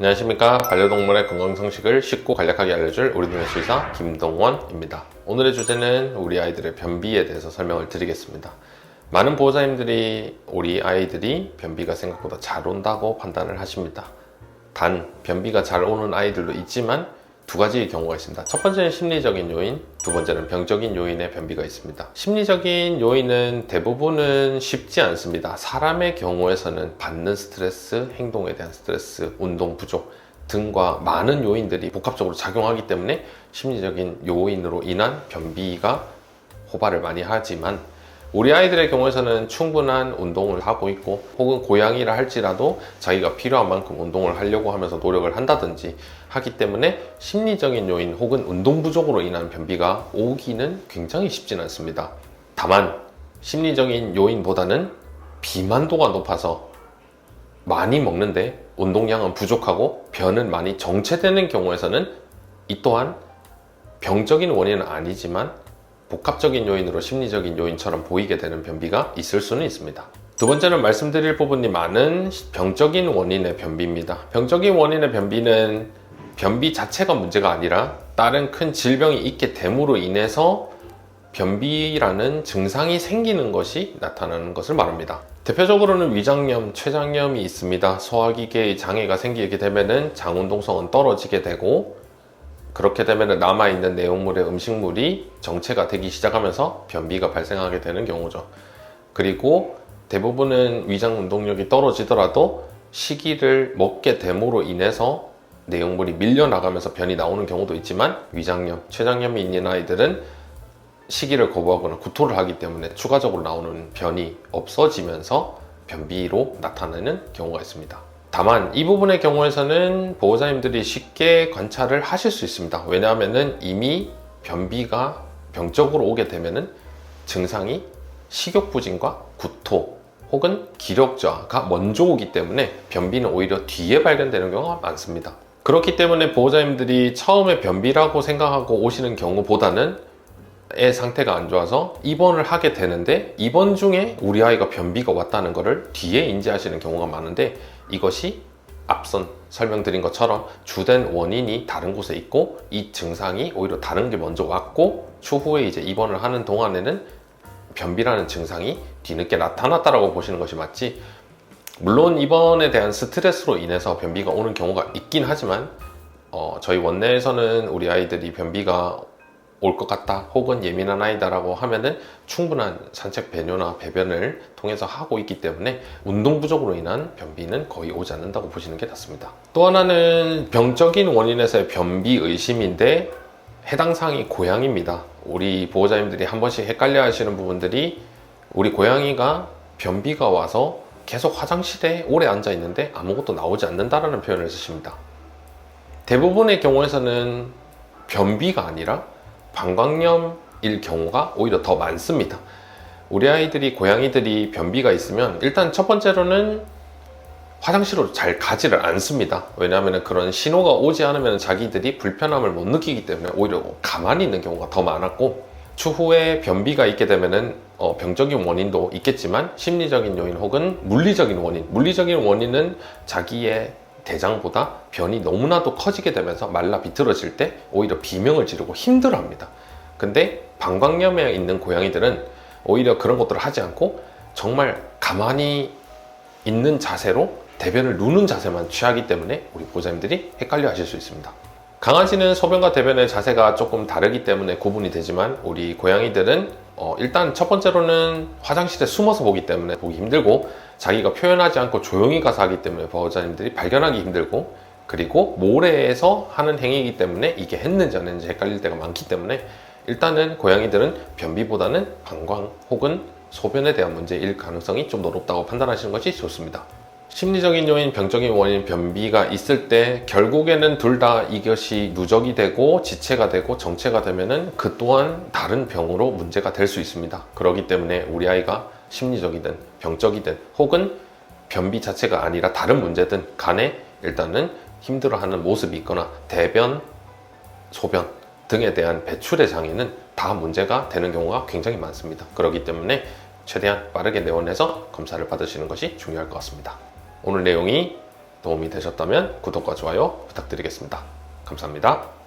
안녕하십니까. 반려동물의 건강상식을 쉽고 간략하게 알려줄 우리들의 수의사 김동원입니다. 오늘의 주제는 우리 아이들의 변비에 대해서 설명을 드리겠습니다. 많은 보호자님들이 우리 아이들이 변비가 생각보다 잘 온다고 판단을 하십니다. 단 변비가 잘 오는 아이들도 있지만 두 가지의 경우가 있습니다. 첫 번째는 심리적인 요인, 두 번째는 병적인 요인의 변비가 있습니다. 심리적인 요인은 대부분은 쉽지 않습니다. 사람의 경우에서는 받는 스트레스, 행동에 대한 스트레스, 운동 부족 등과 많은 요인들이 복합적으로 작용하기 때문에 심리적인 요인으로 인한 변비가 호발을 많이 하지만 우리 아이들의 경우에서는 충분한 운동을 하고 있고 혹은 고양이라 할지라도 자기가 필요한 만큼 운동을 하려고 하면서 노력을 한다든지 하기 때문에 심리적인 요인 혹은 운동 부족으로 인한 변비가 오기는 굉장히 쉽진 않습니다. 다만 심리적인 요인보다는 비만도가 높아서 많이 먹는데 운동량은 부족하고 변은 많이 정체되는 경우에서는 이 또한 병적인 원인은 아니지만 복합적인 요인으로 심리적인 요인처럼 보이게 되는 변비가 있을 수는 있습니다. 두 번째는 말씀드릴 부분이 많은 병적인 원인의 변비입니다. 병적인 원인의 변비는 변비 자체가 문제가 아니라 다른 큰 질병이 있게 됨으로 인해서 변비라는 증상이 생기는 것이 나타나는 것을 말합니다. 대표적으로는 위장염, 췌장염이 있습니다. 소화기계의 장애가 생기게 되면 장운동성은 떨어지게 되고 그렇게 되면 남아있는 내용물의 음식물이 정체가 되기 시작하면서 변비가 발생하게 되는 경우죠. 그리고 대부분은 위장 운동력이 떨어지더라도 식이를 먹게 됨으로 인해서 내용물이 밀려나가면서 변이 나오는 경우도 있지만 위장염, 췌장염이 있는 아이들은 식이를 거부하거나 구토를 하기 때문에 추가적으로 나오는 변이 없어지면서 변비로 나타나는 경우가 있습니다. 다만 이 부분의 경우에서는 보호자님들이 쉽게 관찰을 하실 수 있습니다. 왜냐하면 이미 변비가 병적으로 오게 되면 증상이 식욕부진과 구토 혹은 기력저하가 먼저 오기 때문에 변비는 오히려 뒤에 발견되는 경우가 많습니다. 그렇기 때문에 보호자님들이 처음에 변비라고 생각하고 오시는 경우보다는 애 상태가 안 좋아서 입원을 하게 되는데 입원 중에 우리 아이가 변비가 왔다는 것을 뒤에 인지하시는 경우가 많은데 이것이 앞선 설명드린 것처럼 주된 원인이 다른 곳에 있고 이 증상이 오히려 다른 게 먼저 왔고 추후에 이제 입원을 하는 동안에는 변비라는 증상이 뒤늦게 나타났다라고 보시는 것이 맞지, 물론 입원에 대한 스트레스로 인해서 변비가 오는 경우가 있긴 하지만 저희 원내에서는 우리 아이들이 변비가 올 것 같다 혹은 예민한 아이다라고 하면은 충분한 산책 배뇨나 배변을 통해서 하고 있기 때문에 운동 부족으로 인한 변비는 거의 오지 않는다고 보시는 게 낫습니다. 또 하나는 병적인 원인에서의 변비 의심인데 해당 사항이 고양이입니다. 우리 보호자님들이 한 번씩 헷갈려 하시는 부분들이 우리 고양이가 변비가 와서 계속 화장실에 오래 앉아 있는데 아무것도 나오지 않는다라는 표현을 쓰십니다. 대부분의 경우에서는 변비가 아니라 방광염일 경우가 오히려 더 많습니다. 우리 아이들이, 고양이들이 변비가 있으면 일단 첫 번째로는 화장실로 잘 가지를 않습니다. 왜냐하면 그런 신호가 오지 않으면 자기들이 불편함을 못 느끼기 때문에 오히려 가만히 있는 경우가 더 많았고, 추후에 변비가 있게 되면은 병적인 원인도 있겠지만 심리적인 요인 혹은 물리적인 원인, 물리적인 원인은 자기의 대장보다 변이 너무나도 커지게 되면서 말라 비틀어질 때 오히려 비명을 지르고 힘들어합니다. 근데 방광염에 있는 고양이들은 오히려 그런 것들을 하지 않고 정말 가만히 있는 자세로 대변을 누는 자세만 취하기 때문에 우리 보호자님들이 헷갈려 하실 수 있습니다. 강아지는 소변과 대변의 자세가 조금 다르기 때문에 구분이 되지만 우리 고양이들은 일단 첫 번째로는 화장실에 숨어서 보기 때문에 보기 힘들고, 자기가 표현하지 않고 조용히 가서 하기 때문에 보호자님들이 발견하기 힘들고, 그리고 모래에서 하는 행위이기 때문에 이게 했는지 안 했는지 헷갈릴 때가 많기 때문에 일단은 고양이들은 변비보다는 방광 혹은 소변에 대한 문제일 가능성이 좀 더 높다고 판단하시는 것이 좋습니다. 심리적인 요인, 병적인 원인, 변비가 있을 때 결국에는 둘 다 이것이 누적이 되고 지체가 되고 정체가 되면은 그 또한 다른 병으로 문제가 될 수 있습니다. 그렇기 때문에 우리 아이가 심리적이든 병적이든 혹은 변비 자체가 아니라 다른 문제든 간에 일단은 힘들어하는 모습이 있거나 대변, 소변 등에 대한 배출의 장애는 다 문제가 되는 경우가 굉장히 많습니다. 그렇기 때문에 최대한 빠르게 내원해서 검사를 받으시는 것이 중요할 것 같습니다. 오늘 내용이 도움이 되셨다면 구독과 좋아요 부탁드리겠습니다. 감사합니다.